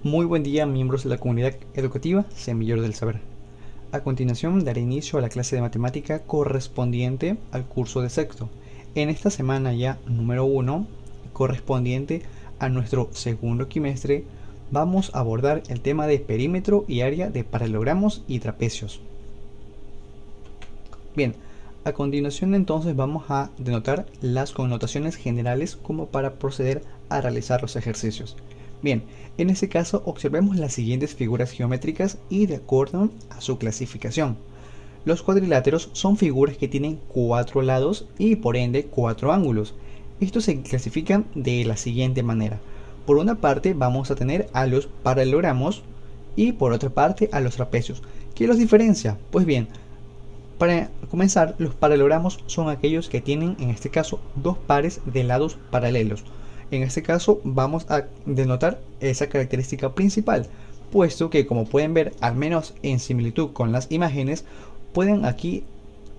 Muy buen día, miembros de la comunidad educativa Semillero del Saber. A continuación daré inicio a la clase de matemática correspondiente al curso de sexto. En esta semana ya número 1, correspondiente a nuestro segundo quimestre, vamos a abordar el tema de perímetro y área de paralelogramos y trapecios. Bien, a continuación entonces vamos a denotar las connotaciones generales como para proceder a realizar los ejercicios. Bien, en este caso observemos las siguientes figuras geométricas y de acuerdo a su clasificación. Los cuadriláteros son figuras que tienen 4 lados y por ende 4 ángulos. Estos se clasifican de la siguiente manera. Por una parte vamos a tener a los paralelogramos y por otra parte a los trapecios. ¿Qué los diferencia? Pues bien, para comenzar, los paralelogramos son aquellos que tienen, en este caso, dos pares de lados paralelos. En este caso vamos a denotar esa característica principal, puesto que como pueden ver, al menos en similitud con las imágenes, pueden aquí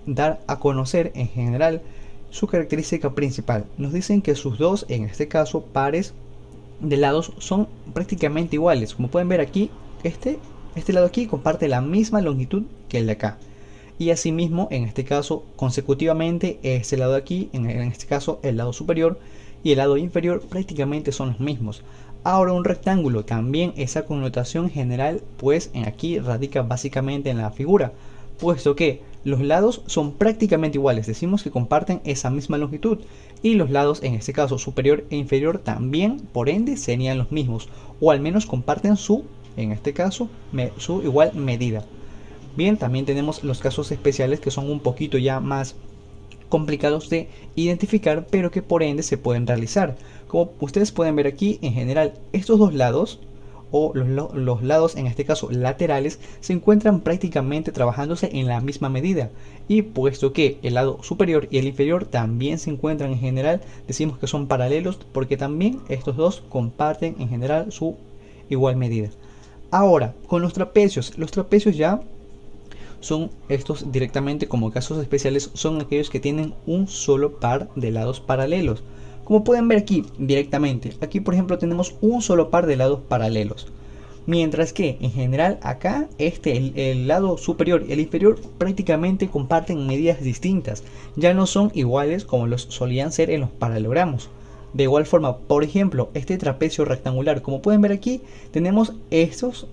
dar a conocer en general su característica principal. Nos dicen que sus dos, en este caso, pares de lados son prácticamente iguales. Como pueden ver aquí, este lado aquí comparte la misma longitud que el de acá. Y asimismo, en este caso, consecutivamente, este lado de aquí, en este caso el lado superior y el lado inferior prácticamente son los mismos. Ahora un rectángulo, también esa connotación general, pues en aquí radica básicamente en la figura, puesto que los lados son prácticamente iguales, decimos que comparten esa misma longitud y los lados, en este caso superior e inferior, también por ende serían los mismos, o al menos comparten su, en este caso, su igual medida. Bien, también tenemos los casos especiales que son un poquito ya más complicados de identificar, pero que por ende se pueden realizar. Como ustedes pueden ver aquí, en general, estos dos lados, o los lados en este caso laterales, se encuentran prácticamente trabajándose en la misma medida. Y puesto que el lado superior y el inferior también se encuentran en general, decimos que son paralelos porque también estos dos comparten en general su igual medida. Ahora, con los trapecios ya son estos directamente como casos especiales, son aquellos que tienen un solo par de lados paralelos. Como pueden ver aquí directamente, aquí por ejemplo tenemos un solo par de lados paralelos. Mientras que en general acá el lado superior y el inferior prácticamente comparten medidas distintas. Ya no son iguales como los solían ser en los paralelogramos. De igual forma, por ejemplo, este trapecio rectangular, como pueden ver aquí, tenemos estos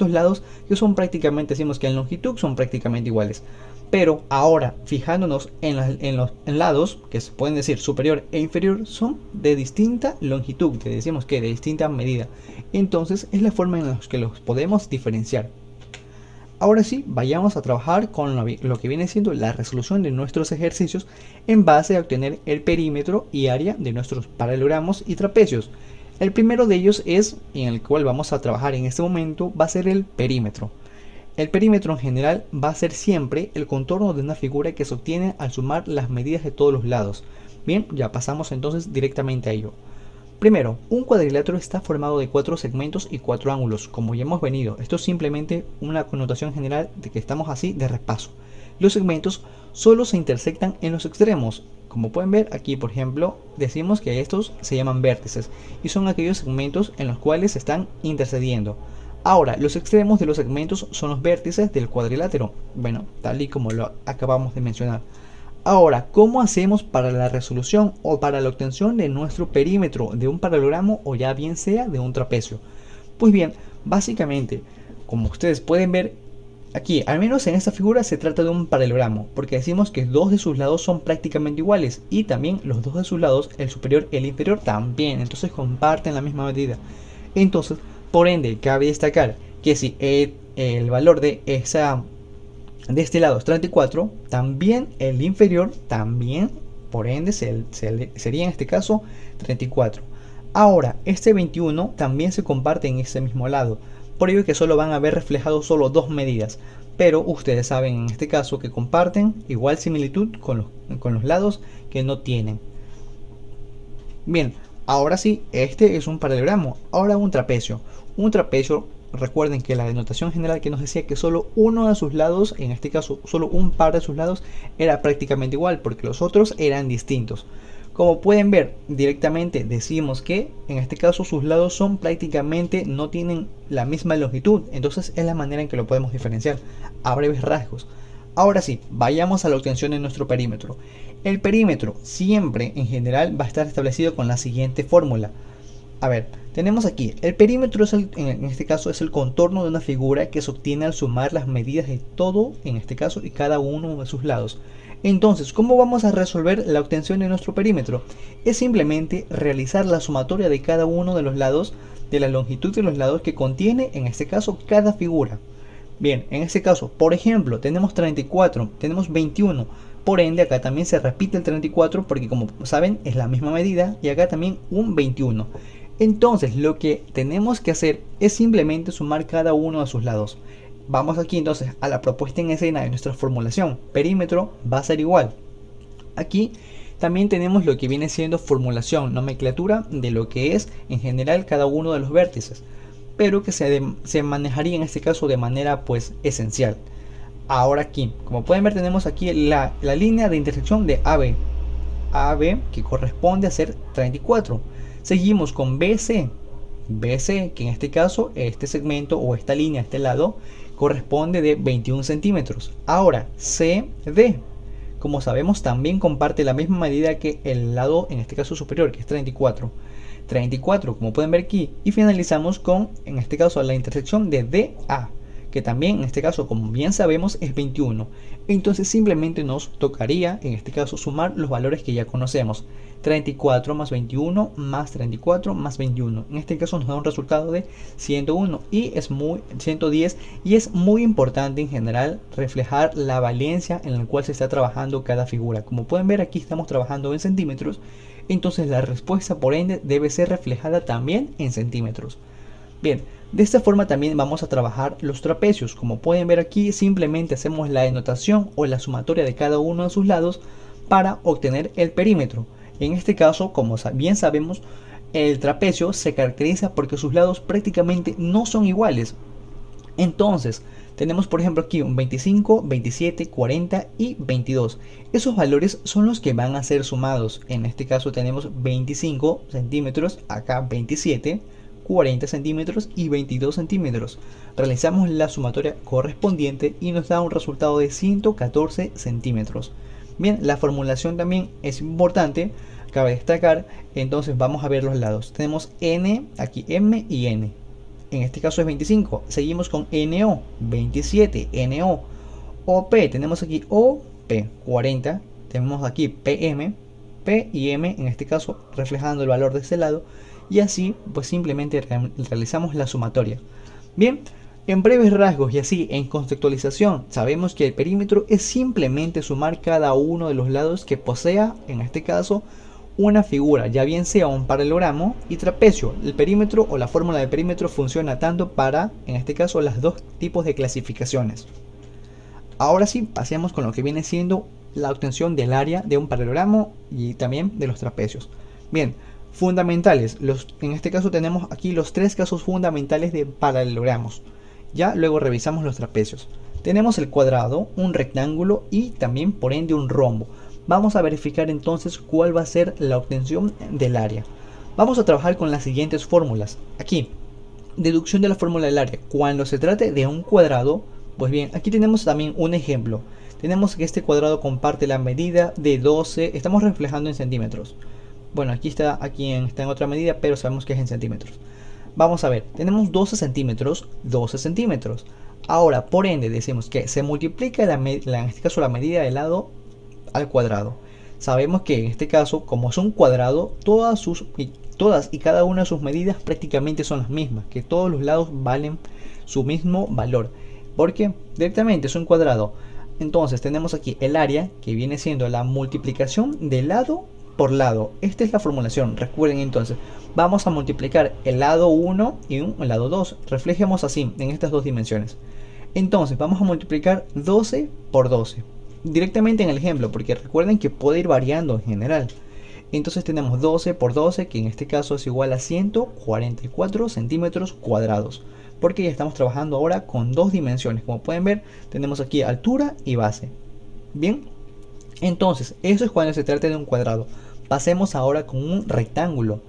lados que son prácticamente, decimos que en longitud son prácticamente iguales. Pero ahora, fijándonos en los lados, que se pueden decir superior e inferior, son de distinta longitud, que decimos que de distinta medida. Entonces es la forma en la que los podemos diferenciar. Ahora sí, vayamos a trabajar con lo que viene siendo la resolución de nuestros ejercicios en base a obtener el perímetro y área de nuestros paralelogramos y trapecios. El primero de ellos es, en el cual vamos a trabajar en este momento, va a ser el perímetro. El perímetro en general va a ser siempre el contorno de una figura que se obtiene al sumar las medidas de todos los lados. Bien, ya pasamos entonces directamente a ello. Primero, un cuadrilátero está formado de 4 segmentos y 4 ángulos, como ya hemos venido. Esto es simplemente una connotación general de que estamos así de repaso. Los segmentos solo se intersectan en los extremos. Como pueden ver aquí, por ejemplo, decimos que estos se llaman vértices y son aquellos segmentos en los cuales se están intercediendo. Ahora, los extremos de los segmentos son los vértices del cuadrilátero. Bueno, tal y como lo acabamos de mencionar. Ahora, ¿cómo hacemos para la resolución o para la obtención de nuestro perímetro de un paralelogramo o ya bien sea de un trapecio? Pues bien, básicamente, como ustedes pueden ver aquí, al menos en esta figura se trata de un paralelogramo, porque decimos que dos de sus lados son prácticamente iguales y también los dos de sus lados, el superior y el inferior también, entonces comparten la misma medida. Entonces, por ende, cabe destacar que si el valor de este lado es 34, también el inferior también, por ende, sería en este caso 34. Ahora, este 21 también se comparte en ese mismo lado, por ello que solo van a ver reflejados solo dos medidas, pero ustedes saben en este caso que comparten igual similitud con los lados que no tienen. Bien, ahora sí, este es un paralelogramo. Ahora un trapecio. Un trapecio, recuerden que la denotación general que nos decía que solo uno de sus lados, en este caso solo un par de sus lados, era prácticamente igual, porque los otros eran distintos. Como pueden ver, directamente decimos que en este caso sus lados son prácticamente no tienen la misma longitud, entonces es la manera en que lo podemos diferenciar a breves rasgos. Ahora sí, vayamos a la obtención de nuestro perímetro. El perímetro siempre en general va a estar establecido con la siguiente fórmula. A ver, tenemos aquí, el perímetro es en este caso es el contorno de una figura que se obtiene al sumar las medidas de todo, en este caso, y cada uno de sus lados. Entonces, ¿cómo vamos a resolver la obtención de nuestro perímetro? Es simplemente realizar la sumatoria de cada uno de los lados, de la longitud de los lados que contiene, en este caso, cada figura. Bien, en este caso, por ejemplo, tenemos 34, tenemos 21. Por ende, acá también se repite el 34 porque como saben es la misma medida y acá también un 21. Entonces lo que tenemos que hacer es simplemente sumar cada uno de sus lados. Vamos aquí entonces a la propuesta en escena de nuestra formulación. Perímetro va a ser igual. Aquí también tenemos lo que viene siendo formulación, nomenclatura de lo que es en general cada uno de los vértices, pero que se manejaría en este caso de manera pues esencial. Ahora aquí, como pueden ver, tenemos aquí la línea de intersección de AB. AB que corresponde a ser 34. Seguimos con BC. BC, que en este caso, este segmento o esta línea, este lado, corresponde de 21 centímetros. Ahora, CD, como sabemos, también comparte la misma medida que el lado, en este caso superior, que es 34. 34, como pueden ver aquí. Y finalizamos con, en este caso, la intersección de DA, que también en este caso, como bien sabemos, es 21. Entonces simplemente nos tocaría en este caso sumar los valores que ya conocemos: 34 más 21 más 34 más 21. En este caso nos da un resultado de 101 y es 110, y es muy importante en general reflejar la valencia en la cual se está trabajando cada figura. Como pueden ver, aquí estamos trabajando en centímetros, entonces la respuesta por ende debe ser reflejada también en centímetros. Bien, de esta forma también vamos a trabajar los trapecios. Como pueden ver aquí, simplemente hacemos la denotación o la sumatoria de cada uno de sus lados para obtener el perímetro. En este caso, como bien sabemos, el trapecio se caracteriza porque sus lados prácticamente no son iguales. Entonces, tenemos por ejemplo aquí un 25, 27, 40 y 22. Esos valores son los que van a ser sumados. En este caso tenemos 25 centímetros, acá 27, 40 centímetros y 22 centímetros. Realizamos la sumatoria correspondiente y nos da un resultado de 114 centímetros. Bien, la formulación también es importante, cabe destacar. Entonces vamos a ver los lados. Tenemos N, aquí M y N. En este caso es 25. Seguimos con NO, 27, NO. OP, tenemos aquí OP, 40. Tenemos aquí PM, P y M, en este caso reflejando el valor de este lado. Y así pues simplemente realizamos la sumatoria. Bien, en breves rasgos y así en conceptualización, sabemos que el perímetro es simplemente sumar cada uno de los lados que posea, en este caso, una figura, ya bien sea un paralelogramo y trapecio. El perímetro o la fórmula de perímetro funciona tanto para, en este caso, los dos tipos de clasificaciones. Ahora sí, pasemos con lo que viene siendo la obtención del área de un paralelogramo y también de los trapecios. Bien, fundamentales. En este caso tenemos aquí los tres casos fundamentales de paralelogramos. Ya luego revisamos los trapecios. Tenemos el cuadrado, un rectángulo y también por ende un rombo. Vamos a verificar entonces cuál va a ser la obtención del área. Vamos a trabajar con las siguientes fórmulas. Aquí, deducción de la fórmula del área. Cuando se trate de un cuadrado, pues bien, aquí tenemos también un ejemplo. Tenemos que este cuadrado comparte la medida de 12, estamos reflejando en centímetros. Bueno, está en otra medida, pero sabemos que es en centímetros. Vamos a ver, tenemos 12 centímetros, 12 centímetros. Ahora, por ende, decimos que se multiplica en este caso la medida del lado al cuadrado. Sabemos que en este caso, como es un cuadrado, todas y cada una de sus medidas prácticamente son las mismas, que todos los lados valen su mismo valor, porque directamente es un cuadrado. Entonces tenemos aquí el área, que viene siendo la multiplicación de lado por lado. Esta es la formulación. Recuerden entonces, vamos a multiplicar el lado 1 y el lado 2. Reflejemos así en estas dos dimensiones. Entonces vamos a multiplicar 12 por 12 directamente en el ejemplo, porque recuerden que puede ir variando en general. Entonces tenemos 12 por 12, que en este caso es igual a 144 centímetros cuadrados, porque ya estamos trabajando ahora con dos dimensiones. Como pueden ver, tenemos aquí altura y base. Bien, entonces eso es cuando se trata de un cuadrado. Pasemos ahora con un rectángulo.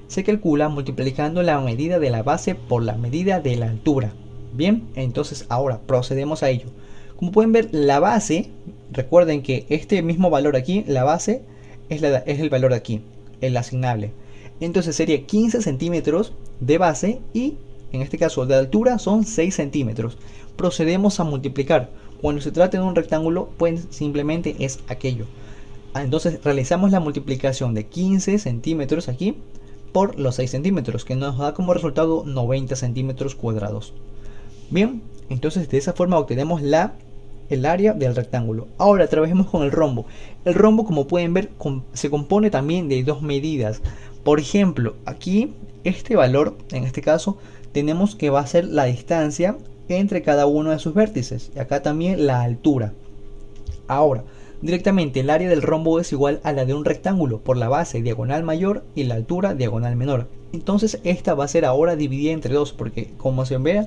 Se calcula multiplicando la medida de la base por la medida de la altura. Bien, entonces ahora procedemos a ello. Como pueden ver, la base, recuerden que este mismo valor aquí, la base, es el valor de aquí, el asignable. Entonces sería 15 centímetros de base y en este caso de altura son 6 centímetros. Procedemos a multiplicar. Cuando se trata de un rectángulo, pues simplemente es aquello. Entonces realizamos la multiplicación de 15 centímetros aquí por los 6 centímetros, que nos da como resultado 90 centímetros cuadrados. Bien, entonces de esa forma obtenemos el área del rectángulo. Ahora trabajemos con el rombo. El rombo, como pueden ver, se compone también de dos medidas. Por ejemplo, aquí este valor, en este caso, tenemos que va a ser la distancia entre cada uno de sus vértices. Y acá también la altura. Ahora, directamente el área del rombo es igual a la de un rectángulo por la base diagonal mayor y la altura diagonal menor. Entonces esta va a ser ahora dividida entre dos, porque como se ve,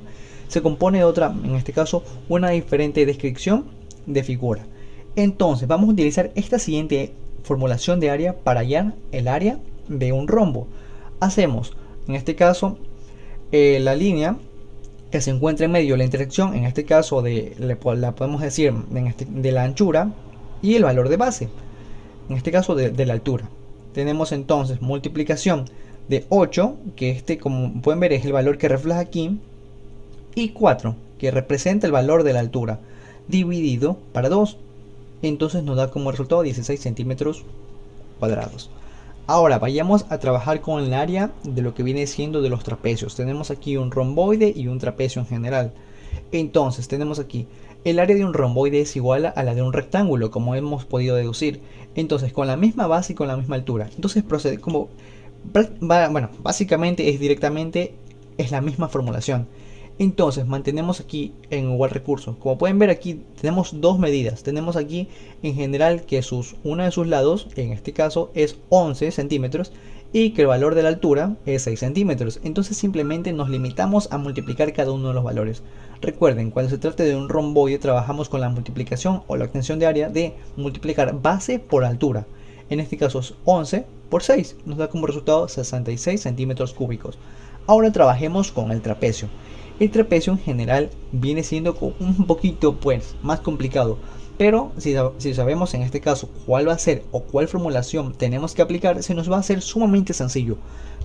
se compone de otra, en este caso, una diferente descripción de figura. Entonces vamos a utilizar esta siguiente formulación de área para hallar el área de un rombo. Hacemos, en este caso, la línea que se encuentra en medio de la intersección, en este caso la podemos decir de la anchura y el valor de base, en este caso de la altura. Tenemos entonces multiplicación de 8, que como pueden ver es el valor que refleja aquí, y 4, que representa el valor de la altura, dividido para 2. Entonces nos da como resultado 16 centímetros cuadrados. Ahora vayamos a trabajar con el área de lo que viene siendo de los trapecios. Tenemos aquí un romboide y un trapecio en general. Entonces tenemos aquí el área de un romboide es igual a la de un rectángulo, como hemos podido deducir. Entonces con la misma base y con la misma altura. Entonces procede como, bueno, básicamente es la misma formulación. Entonces mantenemos aquí en igual recurso. Como pueden ver aquí tenemos dos medidas. Tenemos aquí en general que uno de sus lados, en este caso es 11 centímetros, y que el valor de la altura es 6 centímetros. Entonces simplemente nos limitamos a multiplicar cada uno de los valores. Recuerden, cuando se trate de un romboide trabajamos con la multiplicación o la obtención de área de multiplicar base por altura. En este caso es 11 por 6, nos da como resultado 66 centímetros cúbicos. Ahora trabajemos con el trapecio. El trapecio en general viene siendo un poquito más complicado, pero si sabemos en este caso cuál va a ser o cuál formulación tenemos que aplicar, se nos va a hacer sumamente sencillo.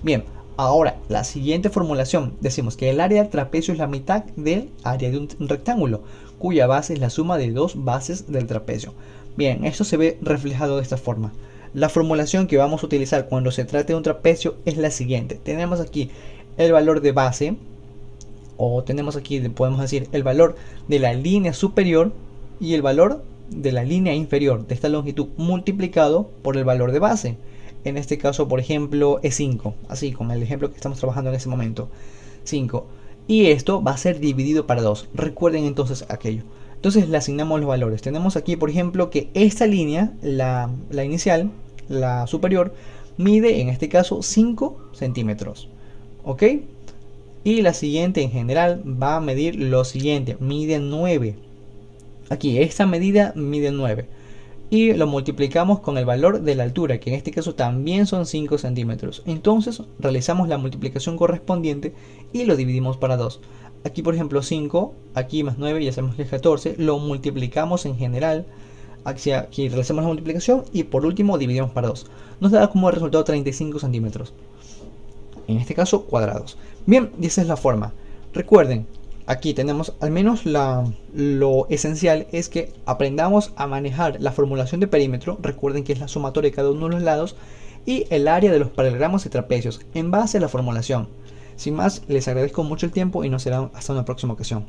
Bien, ahora la siguiente formulación, decimos que el área del trapecio es la mitad del área de un rectángulo, cuya base es la suma de dos bases del trapecio. Bien, esto se ve reflejado de esta forma. La formulación que vamos a utilizar cuando se trate de un trapecio es la siguiente. Tenemos aquí el valor de base, o tenemos aquí, podemos decir, el valor de la línea superior y el valor de la línea inferior de esta longitud multiplicado por el valor de base. En este caso, por ejemplo, es 5, así con el ejemplo que estamos trabajando en ese momento, 5. Y esto va a ser dividido para 2. Recuerden entonces aquello. Entonces le asignamos los valores. Tenemos aquí, por ejemplo, que esta línea, la inicial, la superior, mide en este caso 5 centímetros. ¿Ok? Y la siguiente en general va a medir lo siguiente, mide 9. Aquí esta medida mide 9. Y lo multiplicamos con el valor de la altura, que en este caso también son 5 centímetros. Entonces realizamos la multiplicación correspondiente y lo dividimos para 2. Aquí por ejemplo 5, aquí más 9 y hacemos que es 14. Lo multiplicamos en general. Aquí realizamos la multiplicación y por último dividimos para 2. Nos da como resultado 35 centímetros. En este caso cuadrados. Bien, y esa es la forma. Recuerden, aquí tenemos al menos lo esencial es que aprendamos a manejar la formulación de perímetro. Recuerden que es la sumatoria de cada uno de los lados y el área de los paralegramos y trapecios en base a la formulación. Sin más, les agradezco mucho el tiempo y nos será hasta una próxima ocasión.